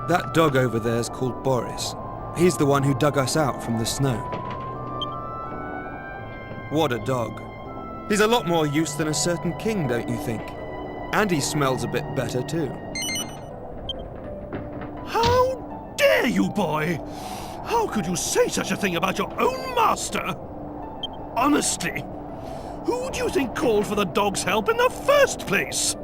That dog over there's called Boris. He's the one who dug us out from the snow. What a dog. He's a lot more use than a certain king, don't you think? And he smells a bit better too. How dare you, boy! How could you say such a thing about your own master? Honestly, who do you think called for the dog's help in the first place?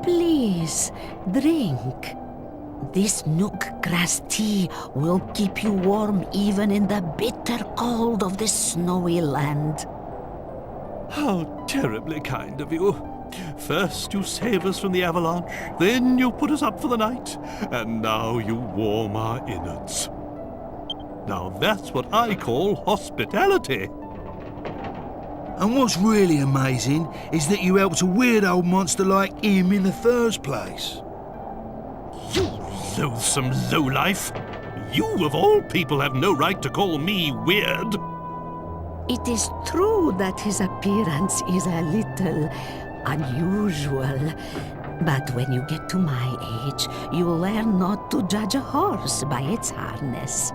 Please, drink. This nook grass tea will keep you warm even in the bitter cold of this snowy land. How terribly kind of you. First you save us from the avalanche, then you put us up for the night, and now you warm our innards. Now that's what I call hospitality. And what's really amazing is that you helped a weird old monster like him in the first place. You loathsome lowlife! You, of all people, have no right to call me weird. It is true that his appearance is a little unusual, but when you get to my age, you learn not to judge a horse by its harness.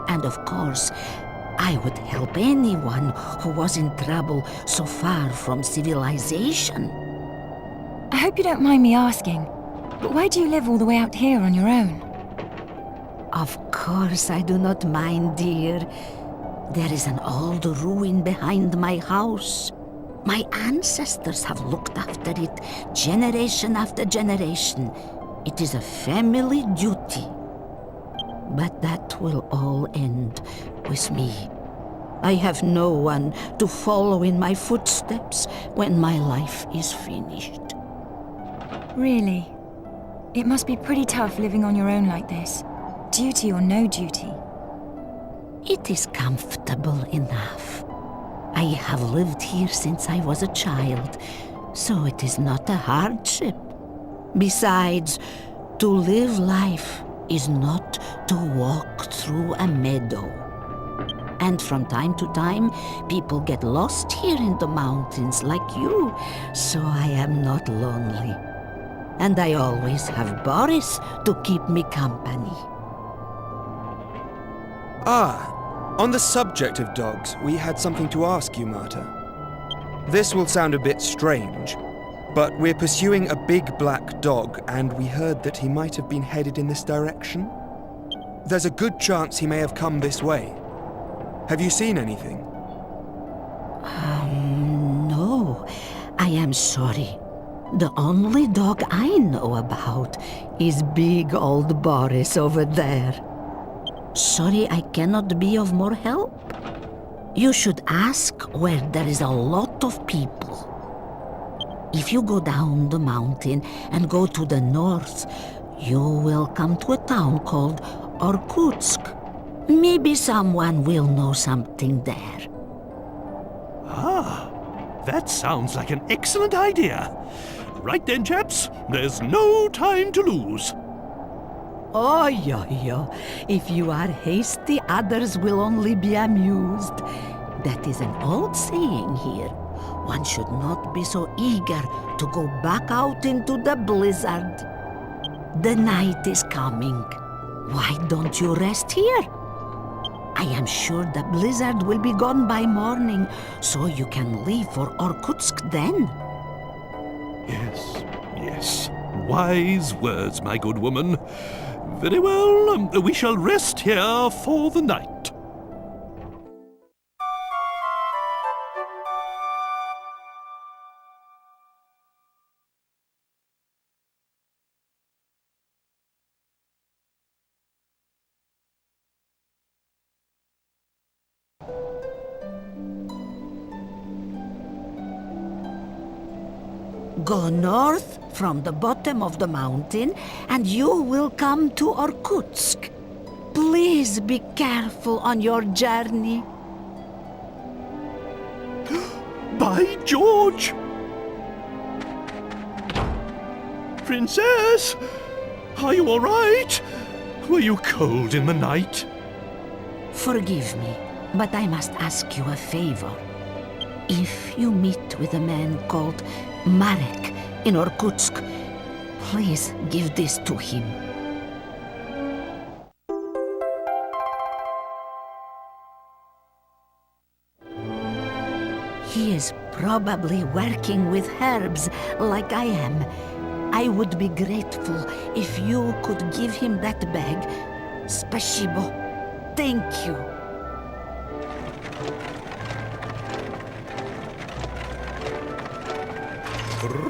And of course, I would help anyone who was in trouble so far from civilization. I hope you don't mind me asking, but why do you live all the way out here on your own? Of course I do not mind, dear. There is an old ruin behind my house. My ancestors have looked after it generation after generation. It is a family duty. But that will all end with me. I have no one to follow in my footsteps when my life is finished. Really? It must be pretty tough living on your own like this. Duty or no duty. It is comfortable enough. I have lived here since I was a child, so it is not a hardship. Besides, to live life is not to walk through a meadow. And from time to time, people get lost here in the mountains like you, so I am not lonely. And I always have Boris to keep me company. Ah, on the subject of dogs, we had something to ask you, Marta. This will sound a bit strange, but we're pursuing a big black dog, and we heard that he might have been headed in this direction. There's a good chance he may have come this way. Have you seen anything? No, I am sorry. The only dog I know about is big old Boris over there. Sorry I cannot be of more help. You should ask where there is a lot of people. If you go down the mountain and go to the north, you will come to a town called Irkutsk. Maybe someone will know something there. Ah, that sounds like an excellent idea. Right then, chaps, there's no time to lose. Oh, yo. If you are hasty, others will only be amused. That is an old saying here. One should not be so eager to go back out into the blizzard. The night is coming. Why don't you rest here? I am sure the blizzard will be gone by morning, so you can leave for Irkutsk then. Yes. Wise words, my good woman. Very well, we shall rest here for the night. Go north from the bottom of the mountain, and you will come to Irkutsk. Please be careful on your journey. By George! Princess! Are you all right? Were you cold in the night? Forgive me, but I must ask you a favor. If you meet with a man called Marek in Irkutsk, please give this to him. He is probably working with herbs like I am. I would be grateful if you could give him that bag. Spasibo. Thank you.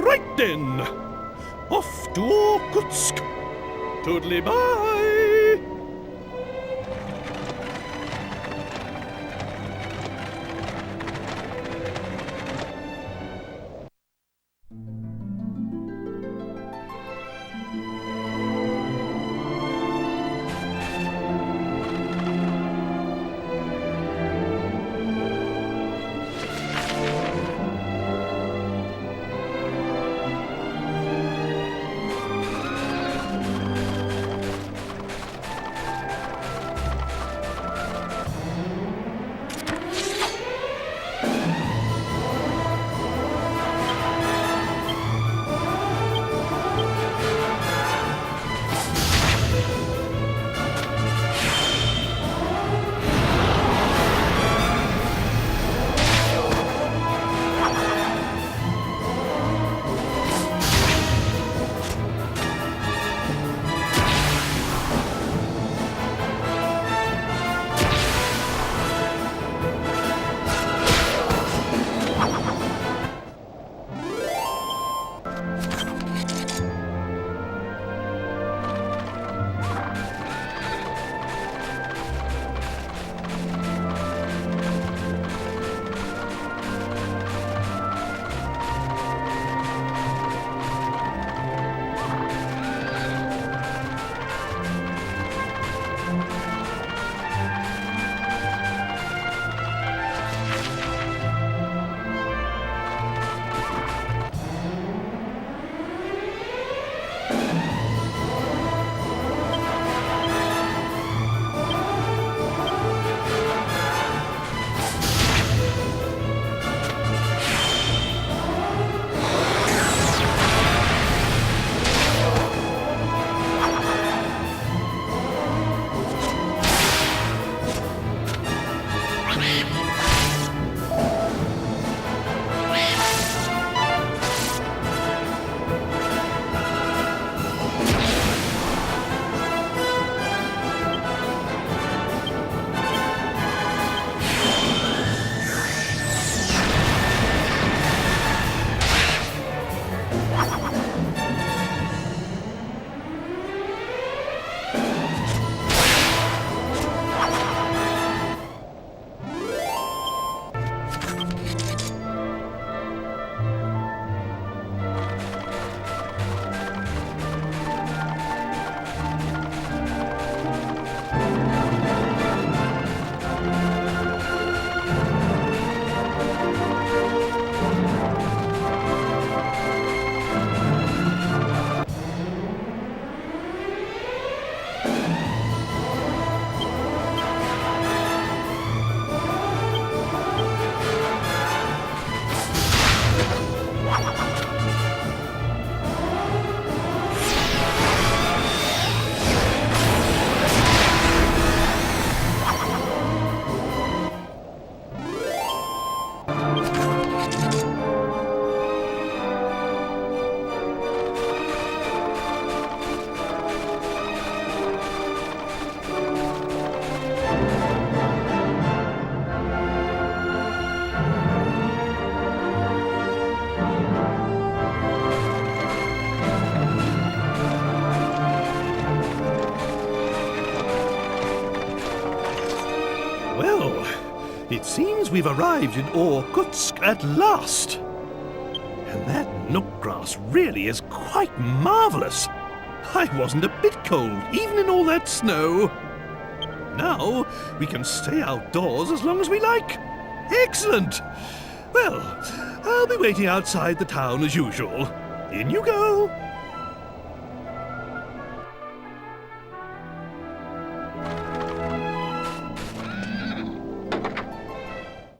Right then! Off to Irkutsk! Toodly bye! we've arrived in Irkutsk at last. And that nook grass really is quite marvellous. I wasn't a bit cold, even in all that snow. Now we can stay outdoors as long as we like. Excellent! Well, I'll be waiting outside the town as usual. In you go!